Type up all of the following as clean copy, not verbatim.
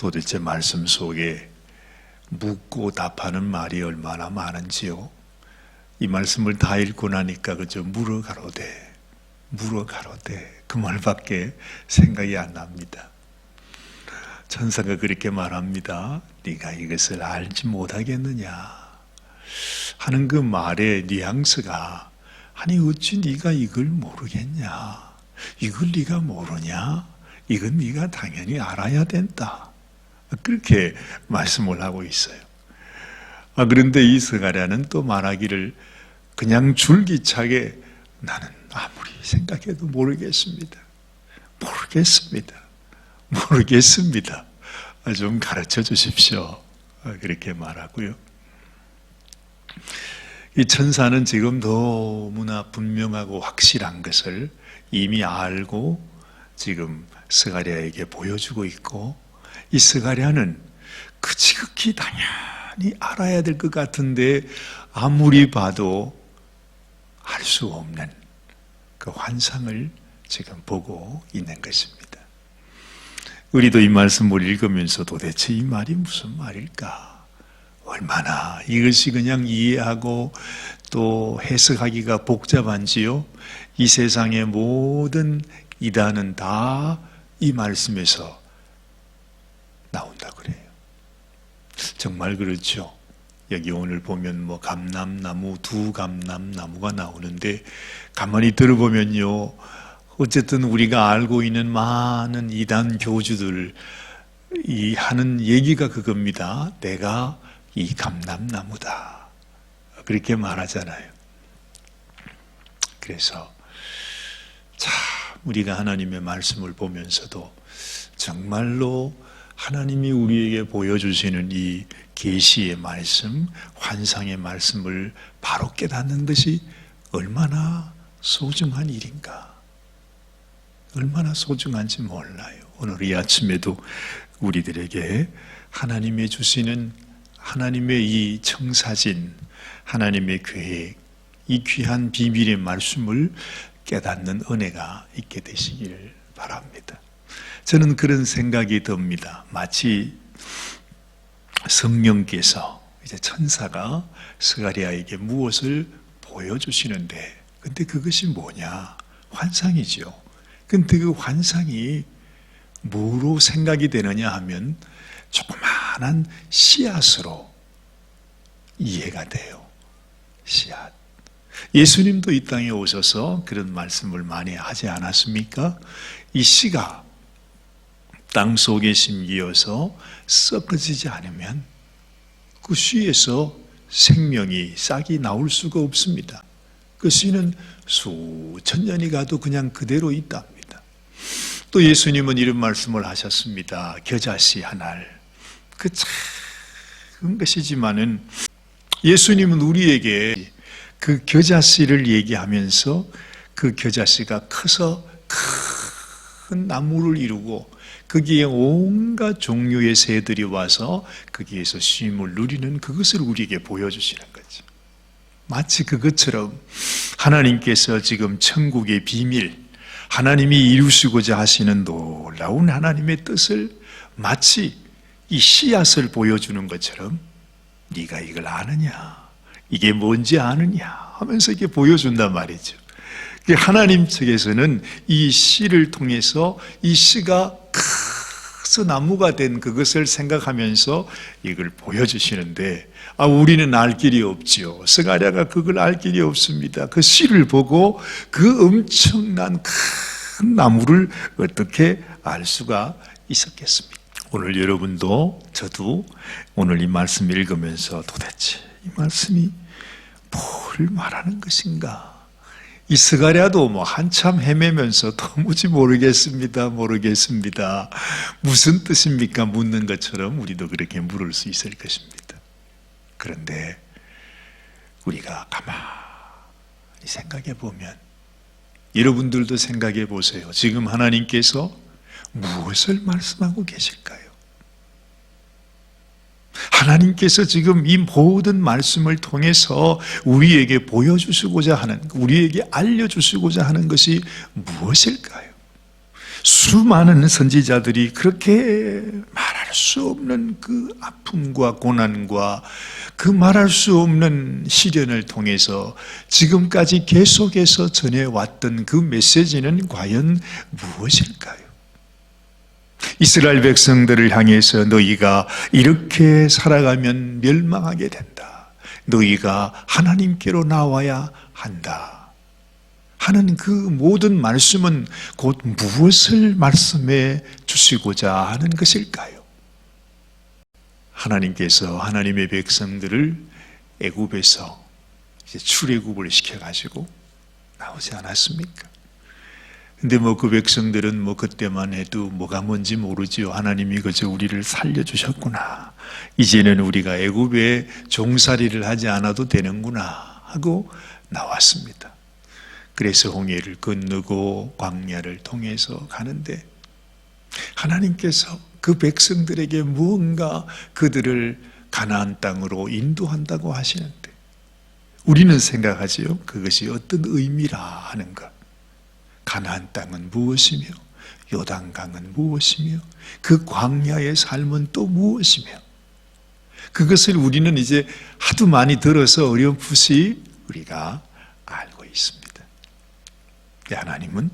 도대체 말씀 속에 묻고 답하는 말이 얼마나 많은지요. 이 말씀을 다 읽고 나니까 그저 물어 가로되 그 말밖에 생각이 안 납니다. 천사가 그렇게 말합니다. 네가 이것을 알지 못하겠느냐 하는 그 말의 뉘앙스가, 아니 어찌 네가 이걸 모르겠냐, 이걸 네가 모르냐, 이건 네가 당연히 알아야 된다, 그렇게 말씀을 하고 있어요. 그런데 이 스가랴는 또 말하기를 그냥 줄기차게 나는 아무리 생각해도 모르겠습니다. 좀 가르쳐 주십시오. 그렇게 말하고요. 이 천사는 지금 너무나 분명하고 확실한 것을 이미 알고 지금 스가랴에게 보여주고 있고, 이 스가랴는 그 지극히 당연히 알아야 될 것 같은데 아무리 봐도 알 수 없는 그 환상을 지금 보고 있는 것입니다. 우리도 이 말씀을 읽으면서 도대체 이 말이 무슨 말일까? 얼마나 이것이 그냥 이해하고 또 해석하기가 복잡한지요. 이 세상의 모든 이단은 다 이 말씀에서 나온다고 그래요. 정말 그렇죠. 여기 오늘 보면 감람나무, 두 감람나무가 나오는데 가만히 들어보면요, 어쨌든 우리가 알고 있는 많은 이단 교주들 이 하는 얘기가 그겁니다. 내가 이 감람나무다, 그렇게 말하잖아요. 그래서 참 우리가 하나님의 말씀을 보면서도 정말로 하나님이 우리에게 보여주시는 이 계시의 말씀, 환상의 말씀을 바로 깨닫는 것이 얼마나 소중한 일인가, 얼마나 소중한지 몰라요. 오늘 이 아침에도 우리들에게 하나님이 주시는 하나님의 이 청사진, 하나님의 계획, 이 귀한 비밀의 말씀을 깨닫는 은혜가 있게 되시기를 바랍니다. 저는 그런 생각이 듭니다. 마치 성령께서 이제 천사가 스가랴에게 무엇을 보여주시는데, 근데 그것이 뭐냐? 환상이죠. 근데 그 환상이 뭐로 생각이 되느냐 하면 조그마한 씨앗으로 이해가 돼요. 씨앗. 예수님도 이 땅에 오셔서 그런 말씀을 많이 하지 않았습니까? 이 씨가 땅 속에 심기어서 썩어지지 않으면 그 씨에서 생명이, 싹이 나올 수가 없습니다. 그 씨는 수천 년이 가도 그냥 그대로 있답니다. 또 예수님은 이런 말씀을 하셨습니다. 겨자씨 한 알. 그 작은 것이지만은 예수님은 우리에게 그 겨자씨를 얘기하면서 그 겨자씨가 커서 큰 나무를 이루고 거기에 온갖 종류의 새들이 와서 거기에서 쉼을 누리는 그것을 우리에게 보여주시는 거죠. 마치 그것처럼 하나님께서 지금 천국의 비밀, 하나님이 이루시고자 하시는 놀라운 하나님의 뜻을 마치 이 씨앗을 보여주는 것처럼 네가 이걸 아느냐, 이게 뭔지 아느냐 하면서 이렇게 보여준단 말이죠. 하나님 측에서는 이 씨를 통해서 이 씨가 커서 나무가 된 그것을 생각하면서 이걸 보여주시는데, 우리는 알 길이 없지요. 스가랴가 그걸 알 길이 없습니다. 그 씨를 보고 그 엄청난 큰 나무를 어떻게 알 수가 있었겠습니까? 오늘 여러분도 저도 오늘 이 말씀 읽으면서 도대체 이 말씀이 뭘 말하는 것인가? 이 스가랴도 한참 헤매면서 도무지 모르겠습니다. 무슨 뜻입니까? 묻는 것처럼 우리도 그렇게 물을 수 있을 것입니다. 그런데 우리가 가만히 생각해 보면, 여러분들도 생각해 보세요. 지금 하나님께서 무엇을 말씀하고 계실까요? 하나님께서 지금 이 모든 말씀을 통해서 우리에게 보여주시고자 하는, 우리에게 알려주시고자 하는 것이 무엇일까요? 수많은 선지자들이 그렇게 말할 수 없는 그 아픔과 고난과 그 말할 수 없는 시련을 통해서 지금까지 계속해서 전해왔던 그 메시지는 과연 무엇일까요? 이스라엘 백성들을 향해서 너희가 이렇게 살아가면 멸망하게 된다. 너희가 하나님께로 나와야 한다. 하는 그 모든 말씀은 곧 무엇을 말씀해 주시고자 하는 것일까요? 하나님께서 하나님의 백성들을 애굽에서 이제 출애굽을 시켜가지고 나오지 않았습니까? 근데 그 백성들은 그때만 해도 뭐가 뭔지 모르지요. 하나님이 그저 우리를 살려주셨구나. 이제는 우리가 애굽에 종살이를 하지 않아도 되는구나 하고 나왔습니다. 그래서 홍해를 건너고 광야를 통해서 가는데 하나님께서 그 백성들에게 무언가 그들을 가나안 땅으로 인도한다고 하시는데 우리는 생각하지요. 그것이 어떤 의미라 하는 것. 가나안 땅은 무엇이며 요단강은 무엇이며 그 광야의 삶은 또 무엇이며 그것을 우리는 이제 하도 많이 들어서 어렴풋이 우리가 알고 있습니다. 하나님은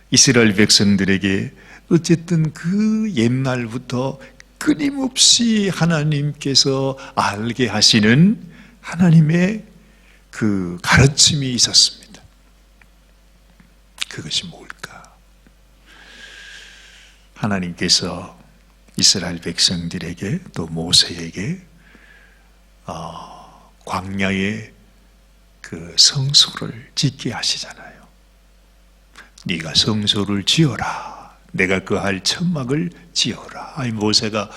이스라엘 백성들에게 어쨌든 그 옛날부터 끊임없이 하나님께서 알게 하시는 하나님의 그 가르침이 있었습니다. 그것이 뭘까? 하나님께서 이스라엘 백성들에게 또 모세에게 광야에 그 성소를 짓게 하시잖아요. 네가 성소를 지어라. 내가 거할 천막을 지어라. 모세가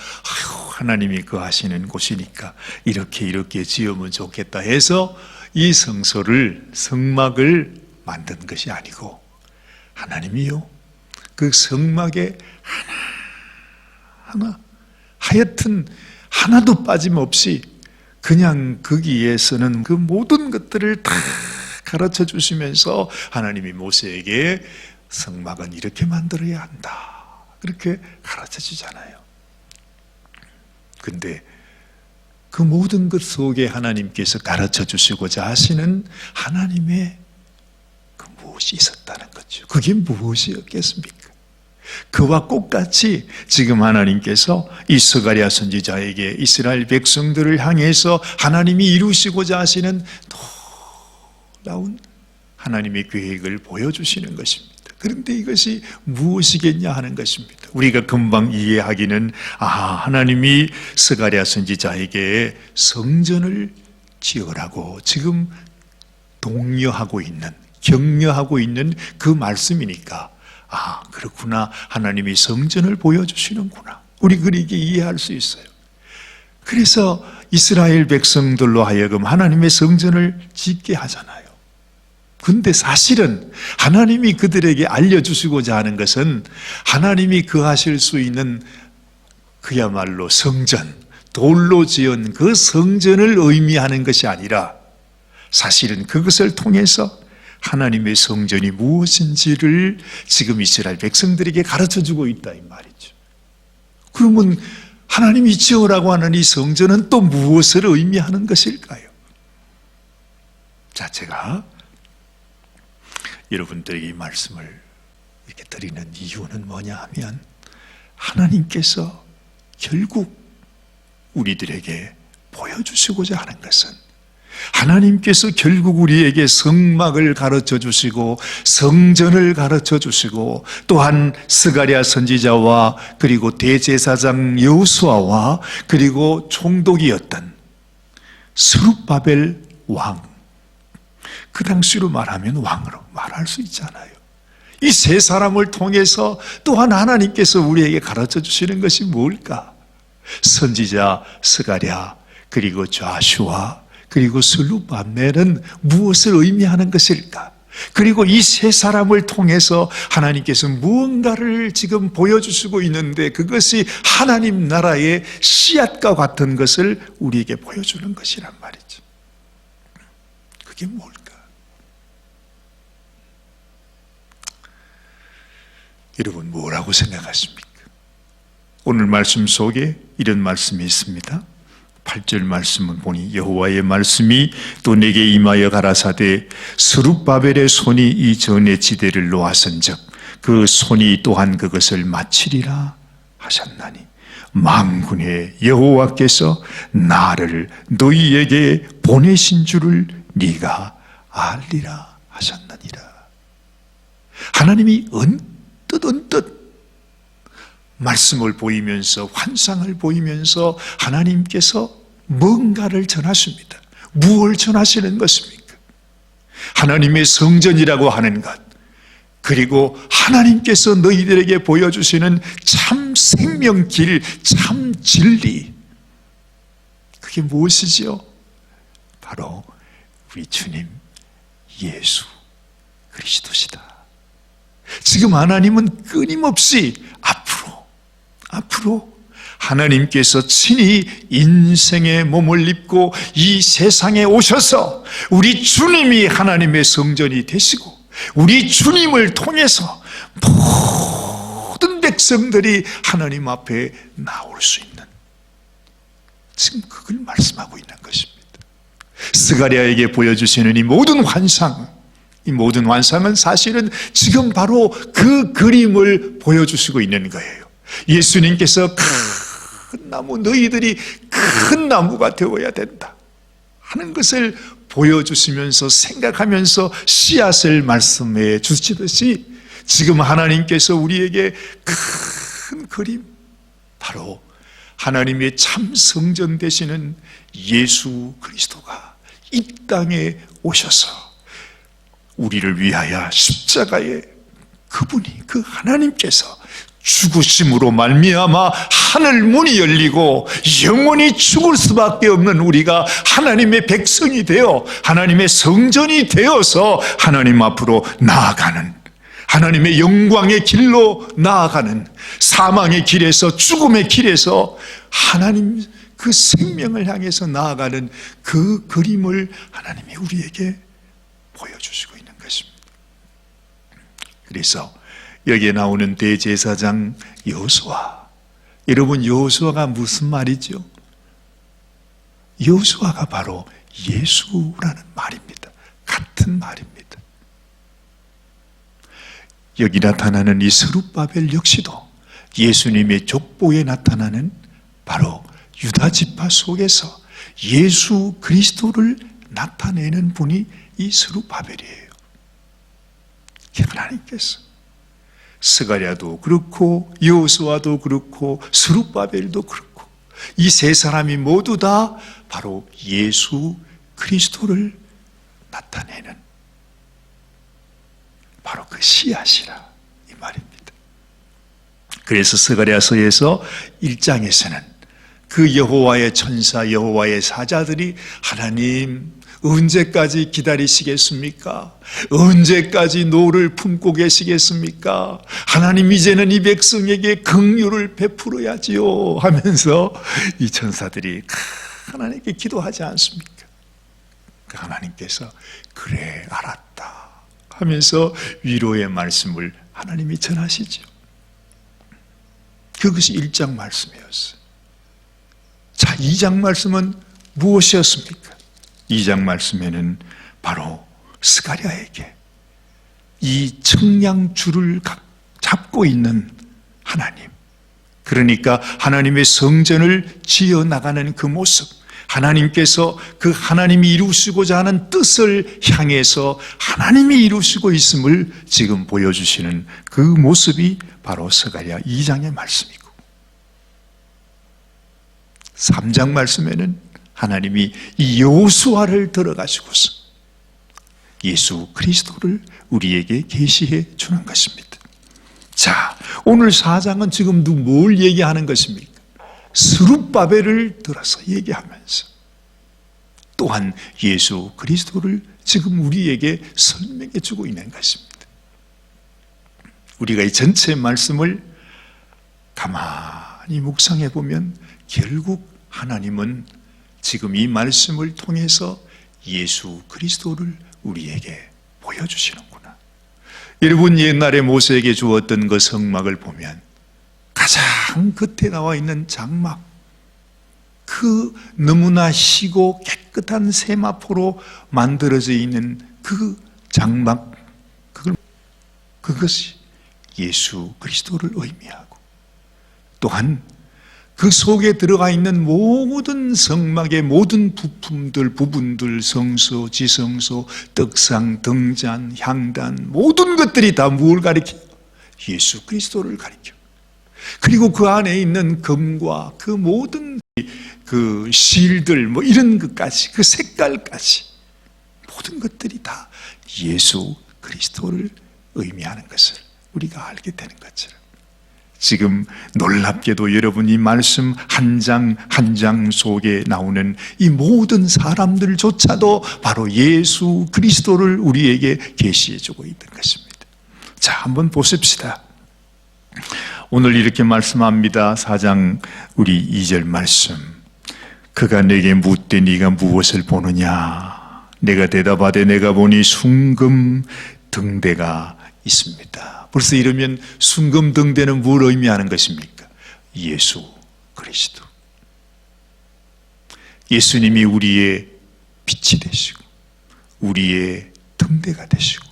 하나님이 거하시는 곳이니까 이렇게 지으면 좋겠다 해서 이 성막을 만든 것이 아니고 하나님이요 그 성막에 하나 하여튼 하나도 빠짐없이 그냥 거기에서는 그 모든 것들을 다 가르쳐 주시면서 하나님이 모세에게 성막은 이렇게 만들어야 한다. 그렇게 가르쳐 주잖아요. 근데 그 모든 것 속에 하나님께서 가르쳐 주시고자 하시는 하나님의 그 무엇이 있었다는 거죠. 그게 무엇이었겠습니까? 그와 똑같이 지금 하나님께서 이 스가랴 선지자에게 이스라엘 백성들을 향해서 하나님이 이루시고자 하시는 놀라운 하나님의 계획을 보여주시는 것입니다. 그런데 이것이 무엇이겠냐 하는 것입니다. 우리가 금방 이해하기는 하나님이 스가랴 선지자에게 성전을 지으라고 지금 독려하고 있는 격려하고 있는 그 말씀이니까 그렇구나. 하나님이 성전을 보여주시는구나. 우리 그렇게 이해할 수 있어요. 그래서 이스라엘 백성들로 하여금 하나님의 성전을 짓게 하잖아요. 근데 사실은 하나님이 그들에게 알려주시고자 하는 것은 하나님이 거하실 수 있는 그야말로 성전, 돌로 지은 그 성전을 의미하는 것이 아니라 사실은 그것을 통해서 하나님의 성전이 무엇인지를 지금 이스라엘 백성들에게 가르쳐주고 있다 이 말이죠. 그러면 하나님이 지으라고 하는 이 성전은 또 무엇을 의미하는 것일까요? 자, 제가 여러분들에게 이 말씀을 이렇게 드리는 이유는 뭐냐 하면 하나님께서 결국 우리들에게 보여주시고자 하는 것은 하나님께서 결국 우리에게 성막을 가르쳐 주시고 성전을 가르쳐 주시고 또한 스가랴 선지자와 그리고 대제사장 여호수아와 그리고 총독이었던 스룹바벨 왕, 그 당시로 말하면 왕으로 말할 수 있잖아요. 이 세 사람을 통해서 또한 하나님께서 우리에게 가르쳐 주시는 것이 뭘까? 선지자 스가랴 그리고 좌슈아 그리고 스룹바벨은 무엇을 의미하는 것일까? 그리고 이 세 사람을 통해서 하나님께서 무언가를 지금 보여주시고 있는데 그것이 하나님 나라의 씨앗과 같은 것을 우리에게 보여주는 것이란 말이죠. 그게 뭘까? 여러분 뭐라고 생각하십니까? 오늘 말씀 속에 이런 말씀이 있습니다. 8절 말씀을 보니 여호와의 말씀이 또 내게 임하여 가라사대 스룹바벨의 손이 이 전의 지대를 놓았은즉 그 손이 또한 그것을 마치리라 하셨나니 만군의 여호와께서 나를 너희에게 보내신 줄을 네가 알리라 하셨느니라. 하나님이 언뜻 말씀을 보이면서 환상을 보이면서 하나님께서 뭔가를 전하십니다. 무엇을 전하시는 것입니까? 하나님의 성전이라고 하는 것, 그리고 하나님께서 너희들에게 보여주시는 참 생명길, 참 진리, 그게 무엇이지요? 바로 우리 주님 예수 그리스도시다. 지금 하나님은 끊임없이 앞으로 하나님께서 친히 인생의 몸을 입고 이 세상에 오셔서 우리 주님이 하나님의 성전이 되시고 우리 주님을 통해서 모든 백성들이 하나님 앞에 나올 수 있는, 지금 그걸 말씀하고 있는 것입니다. 스가랴에게 보여주시는 이 모든 환상, 이 모든 환상은 사실은 지금 바로 그 그림을 보여주시고 있는 거예요. 예수님께서 큰 나무, 너희들이 큰 나무가 되어야 된다 하는 것을 보여주시면서 생각하면서 씨앗을 말씀해 주시듯이 지금 하나님께서 우리에게 큰 그림, 바로 하나님의 참 성전 되시는 예수 그리스도가 이 땅에 오셔서 우리를 위하여 십자가에 그분이, 그 하나님께서 죽으심으로 말미암아 하늘 문이 열리고 영원히 죽을 수밖에 없는 우리가 하나님의 백성이 되어 하나님의 성전이 되어서 하나님 앞으로 나아가는, 하나님의 영광의 길로 나아가는, 사망의 길에서, 죽음의 길에서 하나님 그 생명을 향해서 나아가는 그 그림을 하나님이 우리에게 보여주시고 있는 것입니다. 그래서 여기에 나오는 대제사장 여호수아, 여러분 여호수아가 무슨 말이죠? 여호수아가 바로 예수라는 말입니다. 같은 말입니다. 여기 나타나는 이 스룹바벨 역시도 예수님의 족보에 나타나는 바로 유다 지파 속에서 예수 그리스도를 나타내는 분이 이 스룹바벨이에요. 하나님께서 스가랴도 그렇고 여호수아도 그렇고 스룹바벨도 그렇고 이 세 사람이 모두 다 바로 예수 그리스도를 나타내는 바로 그 씨앗이라 이 말입니다. 그래서 스가랴서에서 1장에서는 그 여호와의 천사, 여호와의 사자들이 하나님 언제까지 기다리시겠습니까? 언제까지 노를 품고 계시겠습니까? 하나님 이제는 이 백성에게 긍휼을 베풀어야지요 하면서 이 천사들이 하나님께 기도하지 않습니까? 하나님께서 그래 알았다 하면서 위로의 말씀을 하나님이 전하시죠. 그것이 1장 말씀이었어요. 자, 2장 말씀은 무엇이었습니까? 2장 말씀에는 바로 스가랴에게 이 청량줄을 잡고 있는 하나님, 그러니까 하나님의 성전을 지어나가는 그 모습, 하나님께서 그 하나님이 이루시고자 하는 뜻을 향해서 하나님이 이루시고 있음을 지금 보여주시는 그 모습이 바로 스가랴 2장의 말씀이고, 3장 말씀에는 하나님이 이 여호수아를 들어가시고서 예수 그리스도를 우리에게 계시해 주는 것입니다. 자, 오늘 4장은 지금 뭘 얘기하는 것입니까? 스룹바벨을 들어서 얘기하면서 또한 예수 그리스도를 지금 우리에게 설명해 주고 있는 것입니다. 우리가 이 전체 말씀을 가만히 묵상해 보면 결국 하나님은 지금 이 말씀을 통해서 예수 그리스도를 우리에게 보여주시는구나. 여러분, 옛날에 모세에게 주었던 그 성막을 보면 가장 겉에 나와 있는 장막, 그 너무나 희고 깨끗한 세마포로 만들어져 있는 그 장막, 그것이 예수 그리스도를 의미하고, 또한 그 속에 들어가 있는 모든 성막의 모든 부분들, 성소, 지성소, 떡상, 등잔, 향단, 모든 것들이 다 무엇을 가리켜? 예수 그리스도를 가리켜. 그리고 그 안에 있는 금과 그 모든 그 실들, 이런 것까지, 그 색깔까지, 모든 것들이 다 예수 그리스도를 의미하는 것을 우리가 알게 되는 것처럼, 지금 놀랍게도 여러분 이 말씀 한 장 한 장 속에 나오는 이 모든 사람들조차도 바로 예수 그리스도를 우리에게 계시해 주고 있는 것입니다. 자, 한번 보십시다. 오늘 이렇게 말씀합니다. 4장 우리 2절 말씀. 그가 내게 묻되 네가 무엇을 보느냐? 내가 대답하되 내가 보니 순금 등대가 있습니다. 벌써 이러면 순금 등대는 뭘 의미하는 것입니까? 예수 그리스도. 예수님이 우리의 빛이 되시고 우리의 등대가 되시고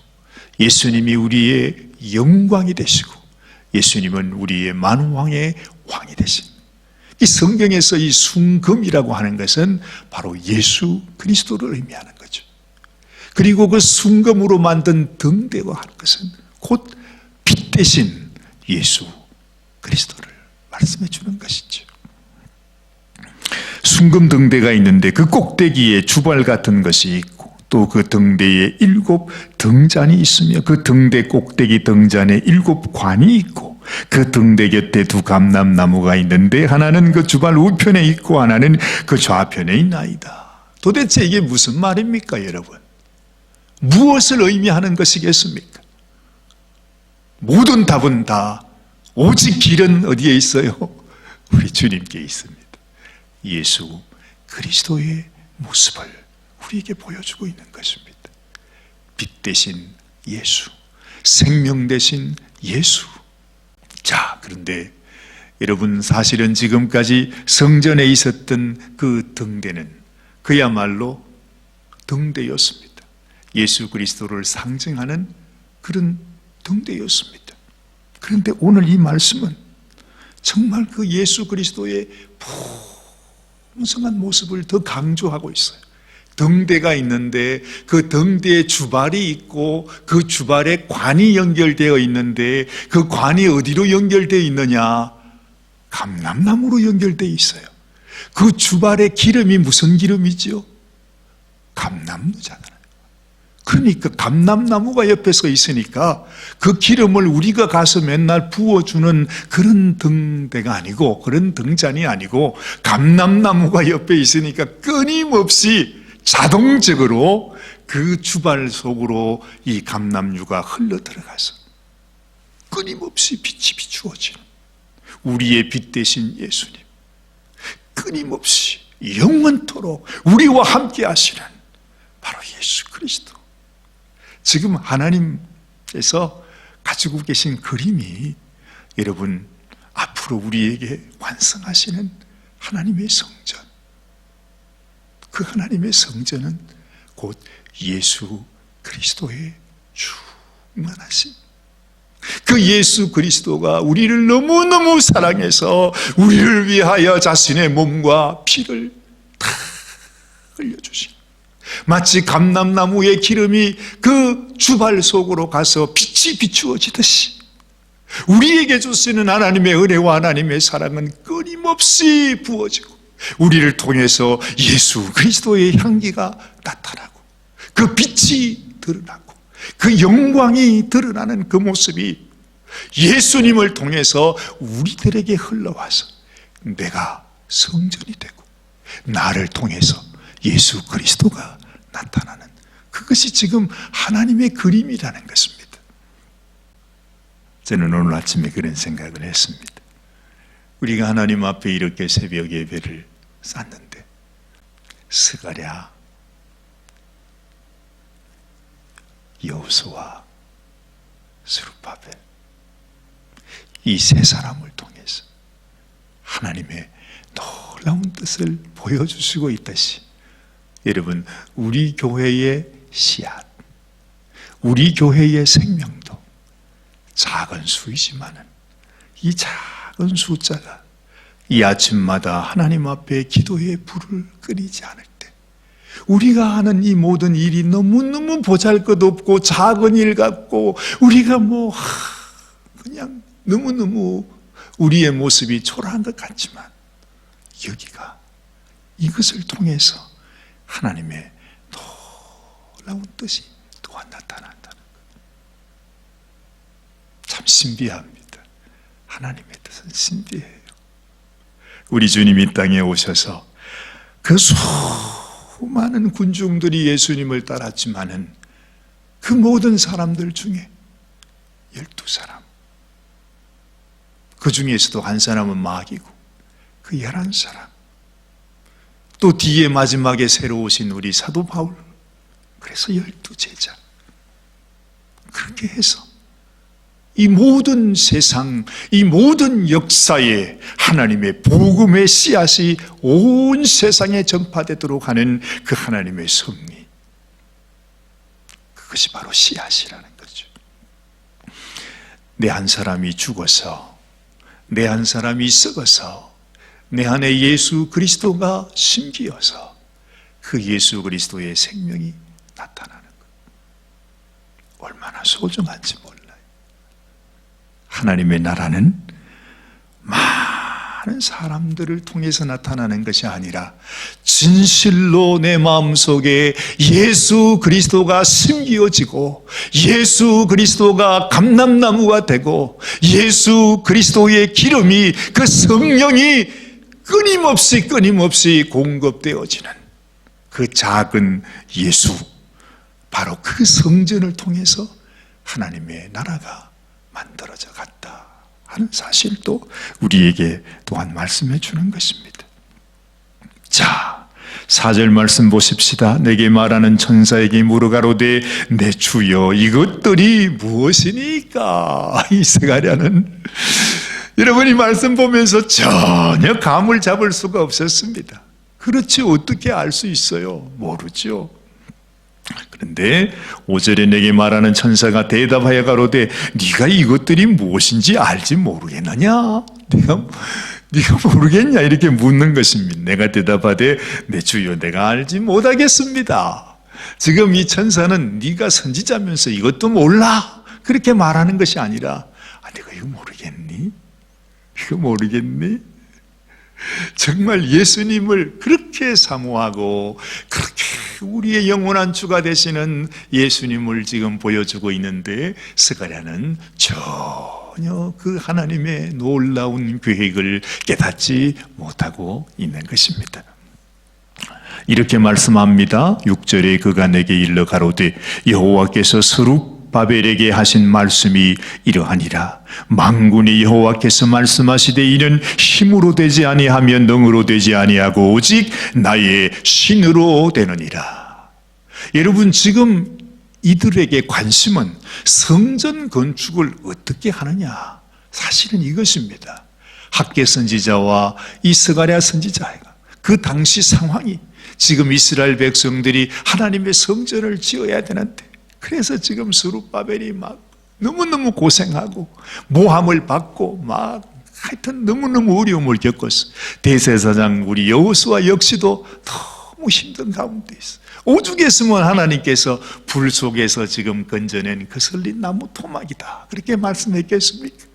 예수님이 우리의 영광이 되시고 예수님은 우리의 만왕의 왕이 되신, 이 성경에서 이 순금이라고 하는 것은 바로 예수 그리스도를 의미하는 거죠. 그리고 그 순금으로 만든 등대와 하는 것은 곧 빛 대신 예수 그리스도를 말씀해 주는 것이죠. 순금 등대가 있는데 그 꼭대기에 주발 같은 것이 있고 또 그 등대에 7 등잔이 있으며 그 등대 꼭대기 등잔에 7 관이 있고 그 등대 곁에 2 감람나무가 있는데 하나는 그 주발 우편에 있고 하나는 그 좌편에 있나이다. 도대체 이게 무슨 말입니까, 여러분? 무엇을 의미하는 것이겠습니까? 모든 답은 다 오직 길은 어디에 있어요? 우리 주님께 있습니다. 예수 그리스도의 모습을 우리에게 보여주고 있는 것입니다. 빛 대신 예수, 생명 대신 예수. 자, 그런데 여러분, 사실은 지금까지 성전에 있었던 그 등대는 그야말로 등대였습니다. 예수 그리스도를 상징하는 그런 등대였습니다. 그런데 오늘 이 말씀은 정말 그 예수 그리스도의 풍성한 모습을 더 강조하고 있어요. 등대가 있는데 그 등대에 주발이 있고 그 주발에 관이 연결되어 있는데 그 관이 어디로 연결되어 있느냐? 감람나무로 연결되어 있어요. 그 주발의 기름이 무슨 기름이죠? 감람나무잖아요. 그러니까 감람나무가 옆에 서 있으니까 그 기름을 우리가 가서 맨날 부어주는 그런 등대가 아니고, 그런 등잔이 아니고, 감람나무가 옆에 있으니까 끊임없이 자동적으로 그 주발 속으로 이 감람유가 흘러 들어가서 끊임없이 빛이 비추어지는 우리의 빛 대신 예수님, 끊임없이 영원토록 우리와 함께 하시는 바로 예수 그리스도. 지금 하나님께서 가지고 계신 그림이 여러분 앞으로 우리에게 완성하시는 하나님의 성전, 그 하나님의 성전은 곧 예수 그리스도의 충만하신 그 예수 그리스도가 우리를 너무너무 사랑해서 우리를 위하여 자신의 몸과 피를 다 흘려주신, 마치 감람나무의 기름이 그 주발 속으로 가서 빛이 비추어지듯이 우리에게 주시는 하나님의 은혜와 하나님의 사랑은 끊임없이 부어지고 우리를 통해서 예수 그리스도의 향기가 나타나고 그 빛이 드러나고 그 영광이 드러나는 그 모습이 예수님을 통해서 우리들에게 흘러와서 내가 성전이 되고 나를 통해서 예수 그리스도가 나타나는, 그것이 지금 하나님의 그림이라는 것입니다. 저는 오늘 아침에 그런 생각을 했습니다. 우리가 하나님 앞에 이렇게 새벽 예배를 쌌는데 스가랴, 여호수아, 스룹바벨 이 세 사람을 통해서 하나님의 놀라운 뜻을 보여주시고 있듯이 여러분, 우리 교회의 씨앗, 우리 교회의 생명도 작은 수이지만은 이 작은 숫자가 이 아침마다 하나님 앞에 기도의 불을 끄리지 않을 때 우리가 하는 이 모든 일이 너무너무 보잘것없고 작은 일 같고 우리가 그냥 너무너무 우리의 모습이 초라한 것 같지만 여기가 이것을 통해서 하나님의 놀라운 뜻이 또한 나타난다는 것. 참 신비합니다. 하나님의 뜻은 신비해요. 우리 주님이 땅에 오셔서 그 수많은 군중들이 예수님을 따랐지만은 그 모든 사람들 중에 12사람, 그 중에서도 한 사람은 마귀고 그 11사람, 또 뒤에 마지막에 새로 오신 우리 사도 바울, 그래서 12제자, 그렇게 해서 이 모든 세상, 이 모든 역사에 하나님의 복음의 씨앗이 온 세상에 전파되도록 하는 그 하나님의 섭리, 그것이 바로 씨앗이라는 거죠. 내 한 사람이 죽어서, 내 한 사람이 썩어서 내 안에 예수 그리스도가 심기어서 그 예수 그리스도의 생명이 나타나는 것, 얼마나 소중한지 몰라요. 하나님의 나라는 많은 사람들을 통해서 나타나는 것이 아니라 진실로 내 마음속에 예수 그리스도가 심기어지고 공예수 그리스도가 감람나무가 되고 예수 그리스도의 기름이, 그 성령이 끊임없이 공급되어지는 그 작은 예수, 바로 그 성전을 통해서 하나님의 나라가 만들어져 갔다 하는 사실도 우리에게 또한 말씀해 주는 것입니다. 자, 4절 말씀 보십시다. 내게 말하는 천사에게 물어가로되 내 주여 이것들이 무엇이니까? 이 스가랴는 여러분이 말씀 보면서 전혀 감을 잡을 수가 없었습니다. 그렇지, 어떻게 알 수 있어요? 모르죠. 그런데 5절에 내게 말하는 천사가 대답하여 가로되 네가 이것들이 무엇인지 알지 모르겠느냐? 네가 모르겠냐? 이렇게 묻는 것입니다. 내가 대답하되 내 주여 내가 알지 못하겠습니다. 지금 이 천사는 네가 선지자면서 이것도 몰라, 그렇게 말하는 것이 아니라 내가 이거 모르겠니? 이거 모르겠니? 정말 예수님을 그렇게 사모하고 그렇게 우리의 영원한 주가 되시는 예수님을 지금 보여주고 있는데 스가랴는 전혀 그 하나님의 놀라운 계획을 깨닫지 못하고 있는 것입니다. 이렇게 말씀합니다. 6절에 그가 내게 일러 가로되 여호와께서 스룹바벨에게 하신 말씀이 이러하니라. 만군의 여호와께서 말씀하시되 이는 힘으로 되지 아니하며 능으로 되지 아니하고 오직 나의 신으로 되느니라. 여러분, 지금 이들에게 관심은 성전 건축을 어떻게 하느냐, 사실은 이것입니다. 학개 선지자와 이 스가랴 선지자가 그 당시 상황이, 지금 이스라엘 백성들이 하나님의 성전을 지어야 되는데, 그래서 지금 스룹바벨이 막 너무너무 고생하고 모함을 받고 막 하여튼 너무너무 어려움을 겪었어. 대제사장 우리 여호수아 역시도 너무 힘든 가운데 있어. 오죽했으면 하나님께서 불 속에서 지금 건져낸 그 설린 나무 토막이다, 그렇게 말씀했겠습니까?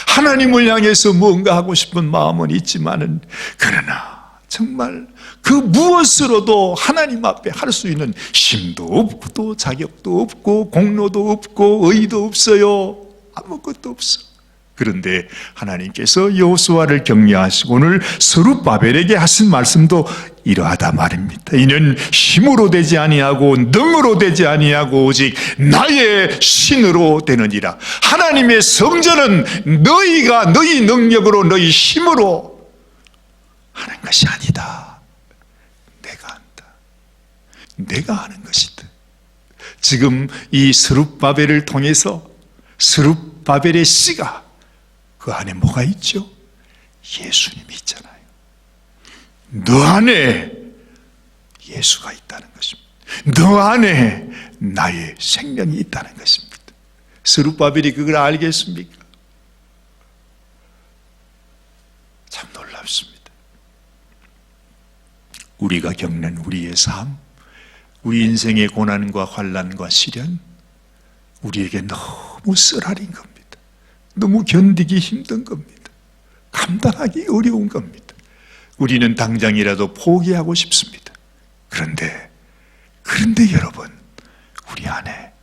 하나님을 향해서 뭔가 하고 싶은 마음은 있지만은, 그러나 정말 그 무엇으로도 하나님 앞에 할 수 있는 힘도 없고 또 자격도 없고 공로도 없고 의도 없어요. 아무것도 없어. 그런데 하나님께서 여호수아를 격려하시고 오늘 스룹바벨에게 하신 말씀도 이러하다 말입니다. 이는 힘으로 되지 아니하고 능으로 되지 아니하고 오직 나의 신으로 되느니라. 하나님의 성전은 너희가 너희 능력으로 너희 힘으로 하는 것이 아니다. 내가 한다. 내가 하는 것이다. 지금 이 스룹바벨을 통해서 스룹바벨의 씨가 그 안에 뭐가 있죠? 예수님이 있잖아요. 너 안에 예수가 있다는 것입니다. 너 안에 나의 생명이 있다는 것입니다. 스룹바벨이 그걸 알겠습니까? 참 놀랍습니다. 우리가 겪는 우리의 삶, 우리 인생의 고난과 환난과 시련, 우리에게 너무 쓰라린 겁니다. 너무 견디기 힘든 겁니다. 감당하기 어려운 겁니다. 우리는 당장이라도 포기하고 싶습니다. 그런데 여러분, 우리 안에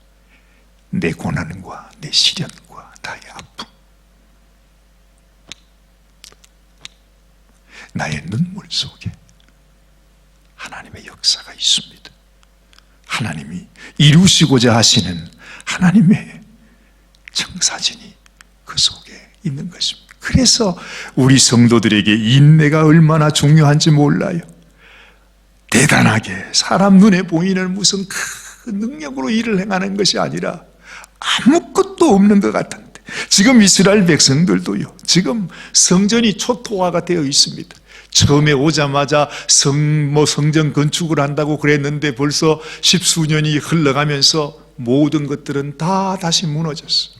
내 고난과 내 시련과 나의 아픔, 나의 눈물 속에 하나님의 역사가 있습니다. 하나님이 이루시고자 하시는 하나님의 청사진이 그 속에 있는 것입니다. 그래서 우리 성도들에게 인내가 얼마나 중요한지 몰라요. 대단하게 사람 눈에 보이는 무슨 큰 능력으로 일을 행하는 것이 아니라 아무것도 없는 것 같은데, 지금 이스라엘 백성들도요, 지금 성전이 초토화가 되어 있습니다. 처음에 오자마자 성전 건축을 한다고 그랬는데 벌써 십수년이 흘러가면서 모든 것들은 다 다시 무너졌어요.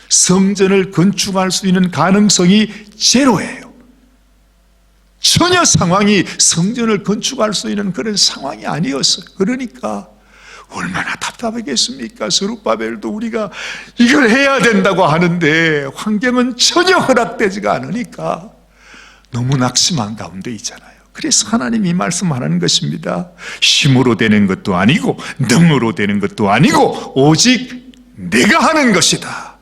성전을 건축할 수 있는 가능성이 제로예요. 전혀 상황이 성전을 건축할 수 있는 그런 상황이 아니었어요. 그러니까 얼마나 답답하겠습니까? 스룹바벨도 우리가 이걸 해야 된다고 하는데 환경은 전혀 허락되지가 않으니까 너무 낙심한 가운데 있잖아요. 그래서 하나님이 말씀하는 것입니다. 힘으로 되는 것도 아니고 능으로 되는 것도 아니고 오직 내가 하는 것이다.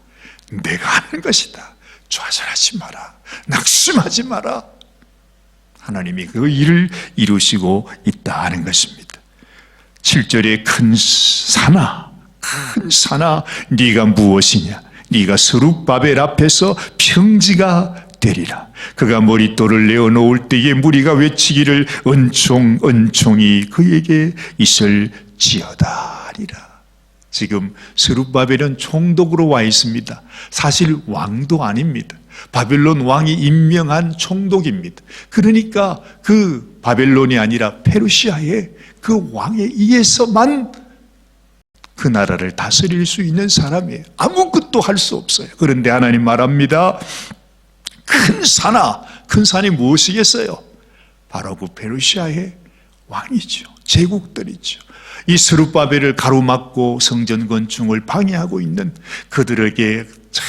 내가 하는 것이다. 좌절하지 마라. 낙심하지 마라. 하나님이 그 일을 이루시고 있다는 것입니다. 7절에 큰 산아 네가 무엇이냐? 네가 스룹바벨 앞에서 평지가 되리라. 그가 머릿돌을 내어놓을 때에 무리가 외치기를 은총이 그에게 있을지어다리라. 지금 스룹바벨은 총독으로 와 있습니다. 사실 왕도 아닙니다. 바벨론 왕이 임명한 총독입니다. 그러니까 그 바벨론이 아니라 페르시아의 그 왕에 의해서만 그 나라를 다스릴 수 있는 사람이에요. 아무것도 할 수 없어요. 그런데 하나님 말합니다. 큰 산이 무엇이겠어요? 바로 그 페르시아의 왕이죠. 제국들이죠. 이 스룹바벨을 가로막고 성전 건축을 방해하고 있는 그들에게 참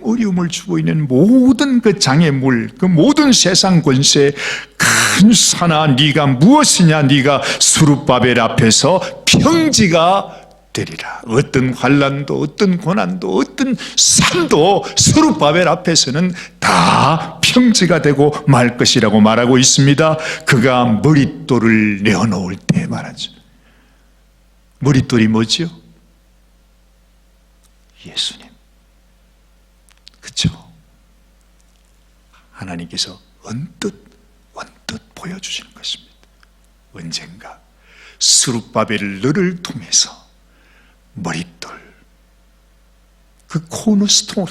어려움을 주고 있는 모든 그 장애물, 그 모든 세상 권세, 큰 산아 네가 무엇이냐? 네가 스룹바벨 앞에서 평지가 되리라. 어떤 환난도 어떤 고난도 어떤 삶도 스룹바벨 앞에서는 다 평지가 되고 말 것이라고 말하고 있습니다. 그가 머릿돌을 내어놓을 때 말하죠. 머릿돌이 뭐죠? 예수님. 그렇죠? 하나님께서 언뜻 보여주시는 것입니다. 언젠가 스룹바벨 너를 통해서 머릿돌, 그 코너스톤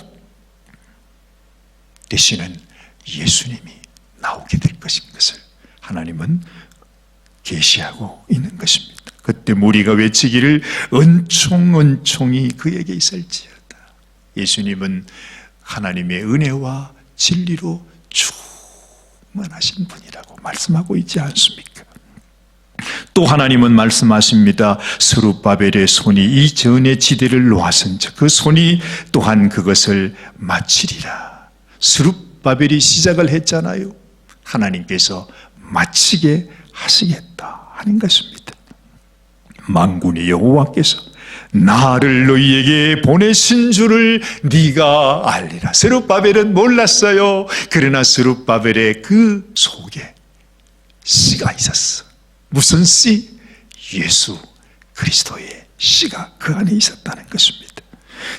되시는 예수님이 나오게 될 것인 것을 하나님은 계시하고 있는 것입니다. 그때 무리가 외치기를 은총이 그에게 있을지어다. 예수님은 하나님의 은혜와 진리로 충만하신 분이라고 말씀하고 있지 않습니까? 또 하나님은 말씀하십니다. 스룹바벨의 손이 이전의 지대를 놓았은 즉 그 손이 또한 그것을 마치리라. 스룹바벨이 시작을 했잖아요. 하나님께서 마치게 하시겠다 하는 것입니다. 만군의 여호와께서 나를 너희에게 보내신 줄을 네가 알리라. 스룹바벨은 몰랐어요. 그러나 스룹바벨의 그 속에 씨가 있었어. 무슨 씨? 예수 그리스도의 씨가 그 안에 있었다는 것입니다.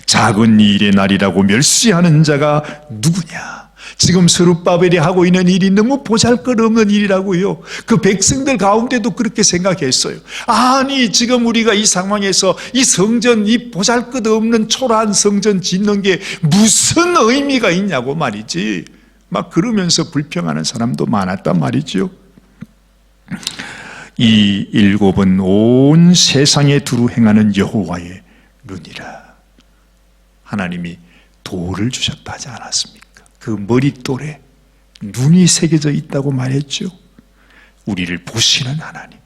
작은 일의 날이라고 멸시하는 자가 누구냐? 지금 스룹바벨이 하고 있는 일이 너무 보잘것없는 일이라고요. 그 백성들 가운데도 그렇게 생각했어요. 아니 지금 우리가 이 상황에서 이 성전, 이 보잘것없는 초라한 성전 짓는 게 무슨 의미가 있냐고 말이지. 막 그러면서 불평하는 사람도 많았단 말이죠. 이 일곱은 온 세상에 두루 행하는 여호와의 눈이라. 하나님이 돌을 주셨다 하지 않았습니까? 그 머릿돌에 눈이 새겨져 있다고 말했죠. 우리를 보시는 하나님.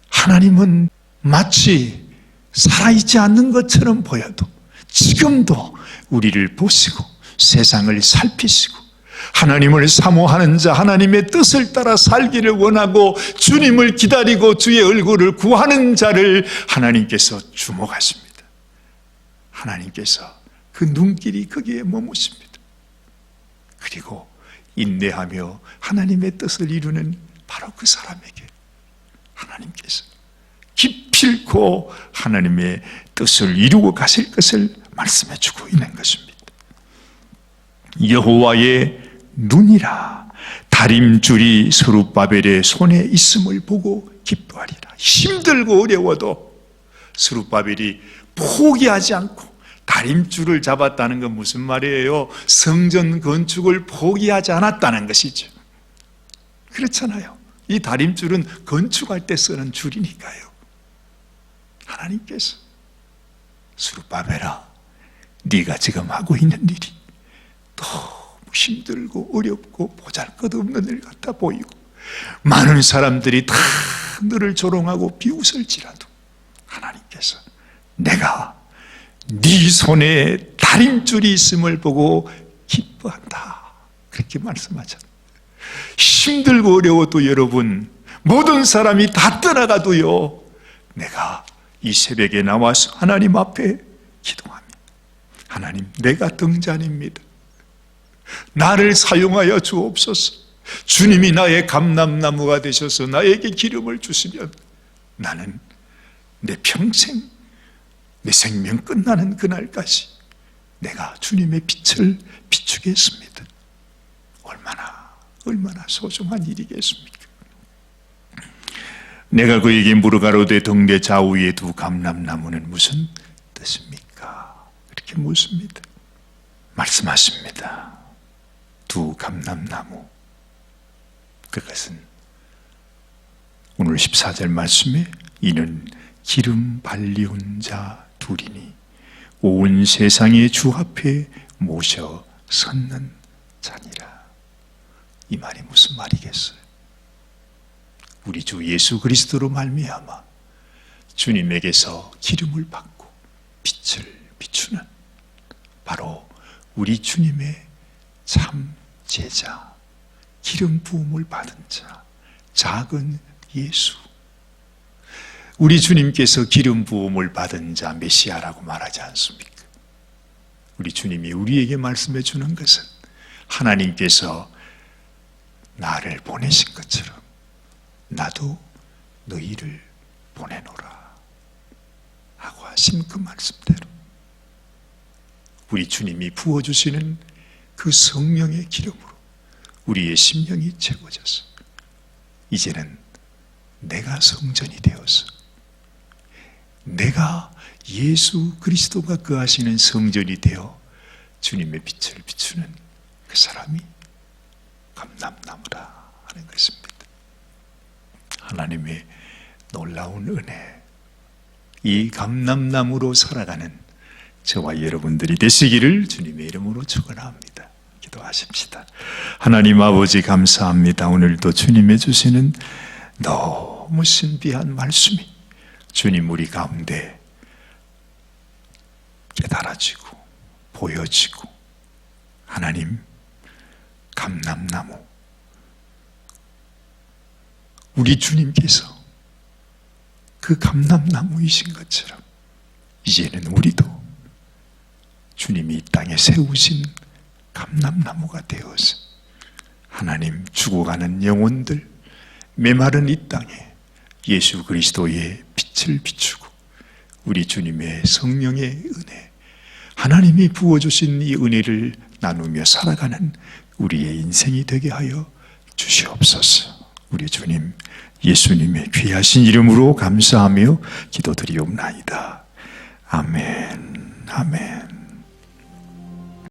하나님은 마치 살아있지 않는 것처럼 보여도 지금도 우리를 보시고 세상을 살피시고 하나님을 사모하는 자, 하나님의 뜻을 따라 살기를 원하고 주님을 기다리고 주의 얼굴을 구하는 자를 하나님께서 주목하십니다. 하나님께서 그 눈길이 거기에 머무십니다. 그리고 인내하며 하나님의 뜻을 이루는 바로 그 사람에게 하나님께서 기필코 하나님의 뜻을 이루고 가실 것을 말씀해 주고 있는 것입니다. 여호와의 눈이라. 다림줄이 스룹바벨의 손에 있음을 보고 기뻐하리라. 힘들고 어려워도 스룹바벨이 포기하지 않고 다림줄을 잡았다는 건 무슨 말이에요? 성전 건축을 포기하지 않았다는 것이죠. 그렇잖아요. 이 다림줄은 건축할 때 쓰는 줄이니까요. 하나님께서 스룹바벨아, 네가 지금 하고 있는 일이 너무 힘들고 어렵고 보잘것없는 일 같아 보이고 많은 사람들이 다 너를 조롱하고 비웃을지라도 하나님께서 내가 네 손에 다림줄이 있음을 보고 기뻐한다, 그렇게 말씀하셨습니다. 힘들고 어려워도 여러분, 모든 사람이 다 떠나가도요, 내가 이 새벽에 나와서 하나님 앞에 기도합니다. 하나님, 내가 등잔입니다. 나를 사용하여 주옵소서. 주님이 나의 감람나무가 되셔서 나에게 기름을 주시면 나는 내 평생, 내 생명 끝나는 그날까지 내가 주님의 빛을 비추겠습니다. 얼마나 소중한 일이겠습니까? 내가 그에게 물어가로되 등대 좌우에 두 감람나무는 무슨 뜻입니까? 이렇게 묻습니다. 말씀하십니다. 두 감람나무, 그것은 오늘 14절 말씀에 이는 기름 발리운 자 둘이니 온 세상의 주 앞에 모셔 섰는 자니라. 이 말이 무슨 말이겠어요? 우리 주 예수 그리스도로 말미암아 주님에게서 기름을 받고 빛을 비추는 바로 우리 주님의 참 제자, 기름 부음을 받은 자, 작은 예수. 우리 주님께서 기름 부음을 받은 자 메시아라고 말하지 않습니까? 우리 주님이 우리에게 말씀해 주는 것은 하나님께서 나를 보내신 것처럼 나도 너희를 보내노라 하고 하신 그 말씀대로 우리 주님이 부어주시는 그 성령의 기름으로 우리의 심령이 채워져서 이제는 내가 성전이 되어서 내가 예수 그리스도가 거하시는 성전이 되어 주님의 빛을 비추는 그 사람이 감람나무라 하는 것입니다. 하나님의 놀라운 은혜, 이 감람나무로 살아가는 저와 여러분들이 되시기를 주님의 이름으로 축원합니다. 기도하십시다. 하나님 아버지, 감사합니다. 오늘도 주님의 주시는 너무 신비한 말씀이 주님 우리 가운데 깨달아지고 보여지고, 하나님 감람나무, 우리 주님께서 그 감람나무이신 것처럼 이제는 우리도 주님이 이 땅에 세우신 감람나무가 되어서 하나님 죽어가는 영혼들, 메마른 이 땅에 예수 그리스도의 빛을 비추고 우리 주님의 성령의 은혜, 하나님이 부어주신 이 은혜를 나누며 살아가는 우리의 인생이 되게 하여 주시옵소서. 우리 주님 예수님의 귀하신 이름으로 감사하며 기도드리옵나이다. 아멘. 아멘.